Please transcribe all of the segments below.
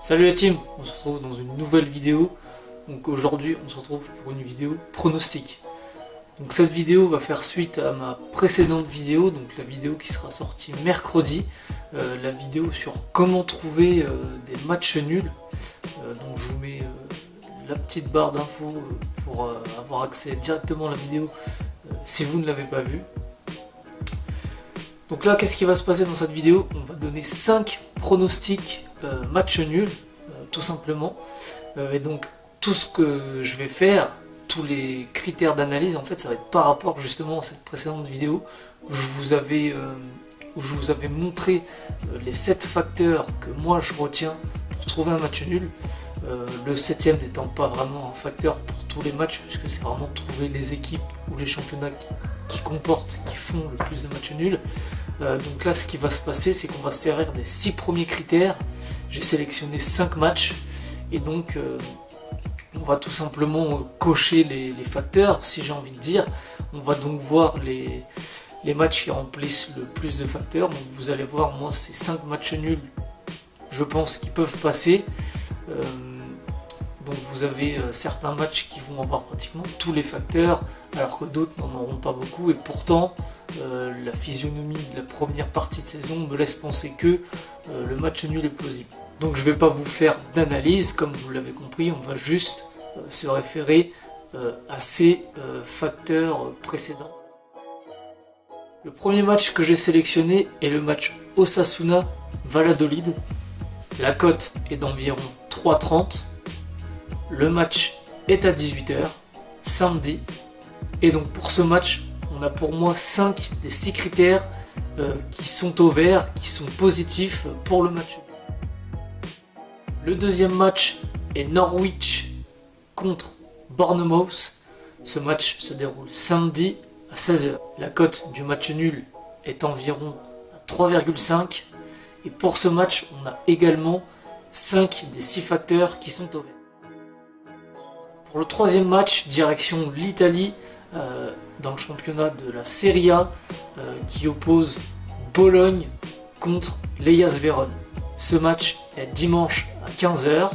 Salut la team, on se retrouve dans une nouvelle vidéo. Donc aujourd'hui on se retrouve pour une vidéo pronostic. Donc cette vidéo va faire suite à ma précédente vidéo, donc la vidéo qui sera sortie mercredi, la vidéo sur comment trouver des matchs nuls. Donc je vous mets la petite barre d'infos pour avoir accès directement à la vidéo si vous ne l'avez pas vue. Donc là, qu'est-ce qui va se passer dans cette vidéo? On va donner 5 pronostics match nul, tout simplement. Et donc, tout ce que je vais faire, tous les critères d'analyse, en fait, ça va être par rapport justement à cette précédente vidéo où je vous avais montré les 7 facteurs que moi je retiens pour trouver un match nul. Le 7e n'étant pas vraiment un facteur pour tous les matchs, puisque c'est vraiment trouver les équipes ou les championnats qui comportent, qui font le plus de matchs nuls. Donc là, ce qui va se passer, c'est qu'on va se servir des 6 premiers critères. J'ai sélectionné 5 matchs, et donc on va tout simplement cocher les facteurs, si j'ai envie de dire. On va donc voir les matchs qui remplissent le plus de facteurs. Donc vous allez voir, moi, ces 5 matchs nuls, je pense qu'ils peuvent passer. Donc vous avez certains matchs qui vont avoir pratiquement tous les facteurs, alors que d'autres n'en auront pas beaucoup, et pourtant la physionomie de la première partie de saison me laisse penser que le match nul est plausible. Donc je ne vais pas vous faire d'analyse, comme vous l'avez compris, on va juste se référer à ces facteurs précédents. Le premier match que j'ai sélectionné est le match Osasuna-Valladolid. La cote est d'environ 3,30. Le match est à 18 h, samedi. Et donc pour ce match, on a pour moi 5 des 6 critères qui sont au vert, qui sont positifs pour le match. Le deuxième match est Norwich contre Bournemouth. Ce match se déroule samedi à 16 h. La cote du match nul est environ à 3,5. Et pour ce match, on a également 5 des 6 facteurs qui sont au vert. Pour le troisième match, direction l'Italie, dans le championnat de la Serie A, qui oppose Bologne contre l'Hellas Vérone. Ce match est dimanche à 15 h.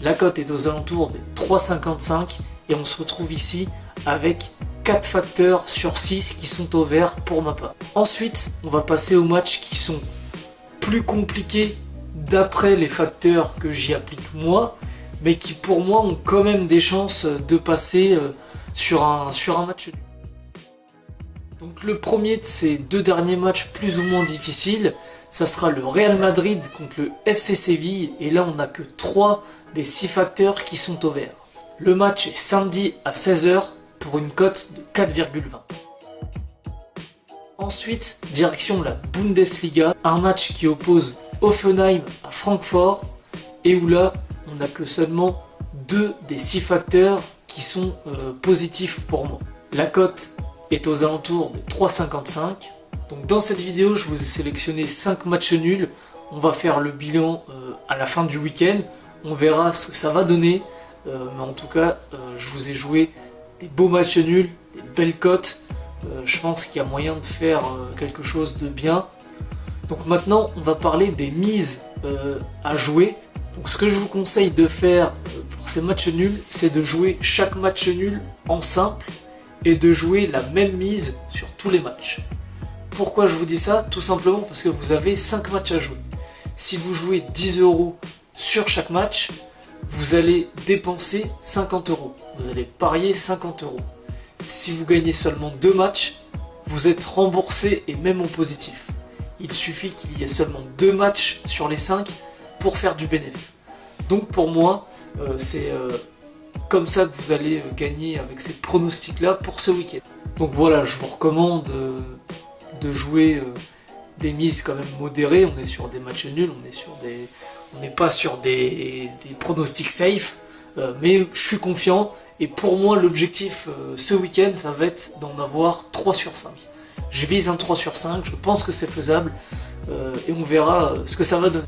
La cote est aux alentours des 3,55 et on se retrouve ici avec 4 facteurs sur 6 qui sont au vert pour ma part. Ensuite, on va passer aux matchs qui sont plus compliqués d'après les facteurs que j'y applique moi, mais qui pour moi ont quand même des chances de passer sur un match nul. Donc le premier de ces 2 derniers matchs plus ou moins difficiles, ça sera le Real Madrid contre le FC Séville, et là on n'a que 3 des 6 facteurs qui sont au vert. Le match est samedi à 16 h pour une cote de 4,20. Ensuite, direction la Bundesliga, un match qui oppose Hoffenheim à Francfort, et où là on n'a que seulement 2 des 6 facteurs qui sont positifs pour moi. La cote est aux alentours des 3,55. Donc dans cette vidéo, je vous ai sélectionné 5 matchs nuls. On va faire le bilan à la fin du week-end. On verra ce que ça va donner. Mais en tout cas, je vous ai joué des beaux matchs nuls, des belles cotes. Je pense qu'il y a moyen de faire quelque chose de bien. Donc maintenant, on va parler des mises à jouer. Donc ce que je vous conseille de faire pour ces matchs nuls, c'est de jouer chaque match nul en simple et de jouer la même mise sur tous les matchs. Pourquoi je vous dis ça? Tout simplement parce que vous avez 5 matchs à jouer. Si vous jouez 10 € sur chaque match, vous allez dépenser 50 €. Vous allez parier 50 €. Si vous gagnez seulement 2 matchs, vous êtes remboursé et même en positif. Il suffit qu'il y ait seulement 2 matchs sur les 5 pour faire du bénéfice. Donc pour moi, c'est comme ça que vous allez gagner avec ces pronostics là pour ce week-end. Donc voilà, je vous recommande de jouer des mises quand même modérées. On est sur des matchs nuls, on n'est pas sur des pronostics safe, mais je suis confiant, et pour moi l'objectif ce week-end, ça va être d'en avoir 3 sur 5. Je vise un 3 sur 5, je pense que c'est faisable, et on verra ce que ça va donner.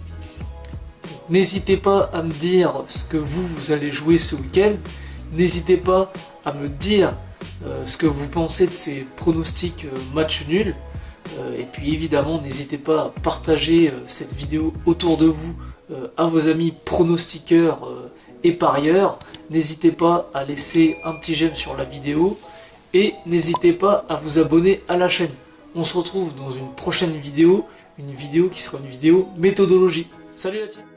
N'hésitez pas à me dire ce que vous allez jouer ce week-end. N'hésitez pas à me dire ce que vous pensez de ces pronostics match nuls. Et puis évidemment, n'hésitez pas à partager cette vidéo autour de vous à vos amis pronostiqueurs et parieurs. N'hésitez pas à laisser un petit j'aime sur la vidéo et n'hésitez pas à vous abonner à la chaîne. On se retrouve dans une prochaine vidéo, une vidéo qui sera une vidéo méthodologie. Salut la team!